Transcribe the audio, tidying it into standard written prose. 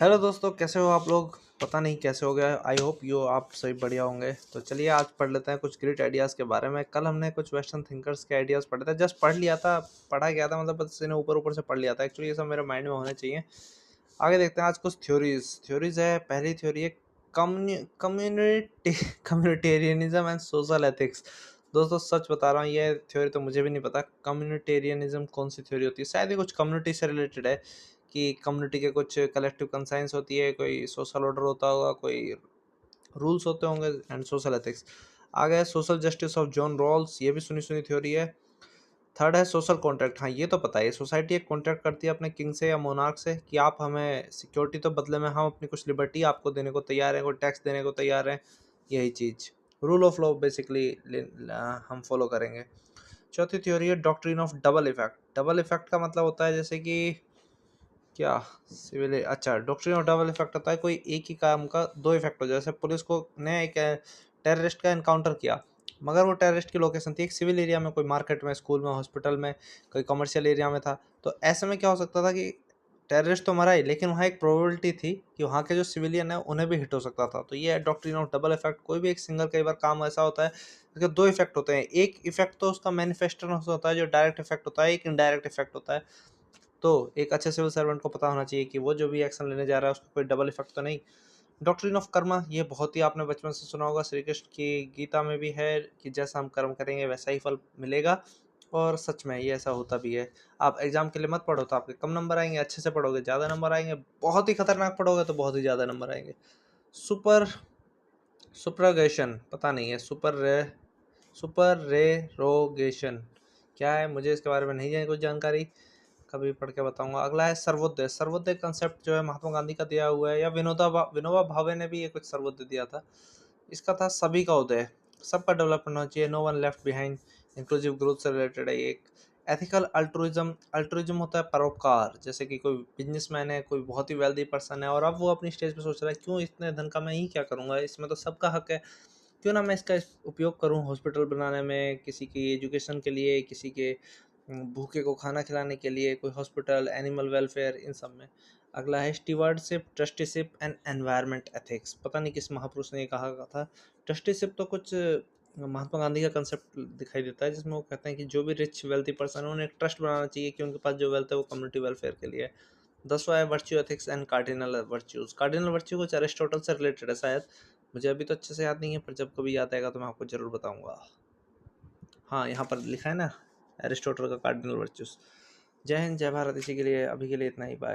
Hello दोस्तों, कैसे हो आप लोग। पता नहीं कैसे हो गया। आई होप यू आप सभी बढ़िया होंगे। तो चलिए आज पढ़ लेते हैं कुछ ग्रेट आइडियाज़ के बारे में। कल हमने कुछ वेस्टर्न थिंकर्स के आइडियाज़ पढ़े थे, जस्ट पढ़ लिया था, पढ़ा गया था, मतलब बस इन्हें ऊपर ऊपर से पढ़ लिया था। एक्चुअली ये सब मेरे माइंड में होने चाहिए। आगे देखते हैं आज कुछ थ्योरीज है। पहली थ्योरी है कम्युनिटी कम्युनिटेरियनिज्म एंड सोशल एथिक्स। दोस्तों सच बता रहा हूँ, ये थ्योरी तो मुझे भी नहीं पता। कम्युनिटेरियनिज्म कौन सी थ्योरी होती है, शायद ये कुछ कम्युनिटी से रिलेटेड है कि कम्युनिटी के कुछ कलेक्टिव कंसाइंस होती है, कोई सोशल ऑर्डर होता होगा, कोई रूल्स होते होंगे एंड सोशल एथिक्स। आ गया social justice of John Rawls, ये भी सुनी सुनी थ्योरी है। थर्ड है सोशल कॉन्ट्रैक्ट। हाँ ये तो पता है, सोसाइटी एक कॉन्ट्रैक्ट करती है अपने किंग से या मोनार्क से कि आप हमें सिक्योरिटी तो बदले में हम अपनी कुछ लिबर्टी आपको देने को तैयार हैं, कोई टैक्स देने को तैयार हैं। यही चीज़ रूल ऑफ लॉ बेसिकली हम फॉलो करेंगे। चौथी थ्योरी है doctrine of double effect. Double effect का मतलब होता है जैसे कि क्या सिविल, अच्छा, डॉक्ट्रिन ऑफ डबल इफेक्ट होता है कोई एक ही काम का दो इफेक्ट हो। जैसे पुलिस को ने एक टेररिस्ट का एनकाउंटर किया, मगर वो टेररिस्ट की लोकेशन थी एक सिविल एरिया में, कोई मार्केट में, स्कूल में, हॉस्पिटल में, कोई कमर्शियल एरिया में था। तो ऐसे में क्या हो सकता था कि टेररिस्ट तो मरा ही, लेकिन वहाँ एक प्रोबेबिलिटी थी कि वहाँ के जो सिविलियन है उन्हें भी हिट हो सकता था। तो ये है डॉक्ट्रिन ऑफ डबल इफेक्ट। कोई भी एक सिंगल, कई बार काम ऐसा होता है इसके दो इफेक्ट होते हैं। एक इफेक्ट तो उसका मैनिफेस्टेशन होता है जो डायरेक्ट इफेक्ट होता है, एक इनडायरेक्ट इफेक्ट होता है। तो एक अच्छे सिविल सर्वेंट को पता होना चाहिए कि वो जो भी एक्शन लेने जा रहा है उसका कोई डबल इफेक्ट तो नहीं। डॉक्ट्रिन ऑफ कर्मा, ये बहुत ही आपने बचपन से सुना होगा, श्री कृष्ण की गीता में भी है कि जैसा हम कर्म करेंगे वैसा ही फल मिलेगा। और सच में ये ऐसा होता भी है। आप एग्जाम के लिए मत पढ़ो तो आपके कम नंबर आएंगे, अच्छे से पढ़ोगे ज़्यादा नंबर आएंगे, बहुत ही खतरनाक पढ़ोगे तो बहुत ही ज़्यादा नंबर आएंगे। सुपर सुपरगेशन, पता नहीं है, सुपर रेरोगेशन क्या है, मुझे इसके बारे में नहीं है कुछ जानकारी, कभी पढ़ के बताऊंगा। अगला है सर्वोदय। सर्वोदय कंसेप्ट जो है महात्मा गांधी का दिया हुआ है, या विनोबा भावे ने भी ये कुछ सर्वोदय दिया था। इसका था सभी का उदय, सबका डेवलपमेंट होना चाहिए, no one left behind, inclusive growth से रिलेटेड है ये एक। एथिकल अल्ट्रुइज्म, अल्ट्रुइज्म होता है परोपकार। जैसे कि कोई बिजनेसमैन है, कोई बहुत ही वेल्दी पर्सन है, और अब वो अपनी स्टेज पे सोच रहा है क्यों इतने धन का मैं ही क्या करूंगा, इसमें तो सबका हक है, क्यों ना मैं इसका उपयोग करूं हॉस्पिटल बनाने में, किसी की एजुकेशन के लिए, किसी के भूखे को खाना खिलाने के लिए, कोई हॉस्पिटल, एनिमल वेलफेयर, इन सब में। अगला है stewardship, trusteeship and environment ethics. पता नहीं किस महापुरुष ने ये कहा था। ट्रस्टीशिप तो कुछ महात्मा गांधी का कंसेप्ट दिखाई देता है, जिसमें वो कहते हैं कि जो भी रिच वेल्थी पर्सन है उन्हें एक ट्रस्ट बनाना चाहिए कि उनके पास जो वेल्थ है वो कम्युनिटी वेलफेयर के लिए है। 10वां है virtue ethics and cardinal virtues. Cardinal virtue कुछ अरिस्टोटल से रिलेटेड है शायद, मुझे अभी तो अच्छे से याद नहीं है, पर जब कभी याद आएगा तो मैं आपको जरूर बताऊंगा। हाँ यहाँ पर लिखा है ना, एरिस्टोटल का कार्डिनल वर्च्यूज। जय हिंद, जय भारत। इसी के लिए अभी के लिए इतना ही, बाय।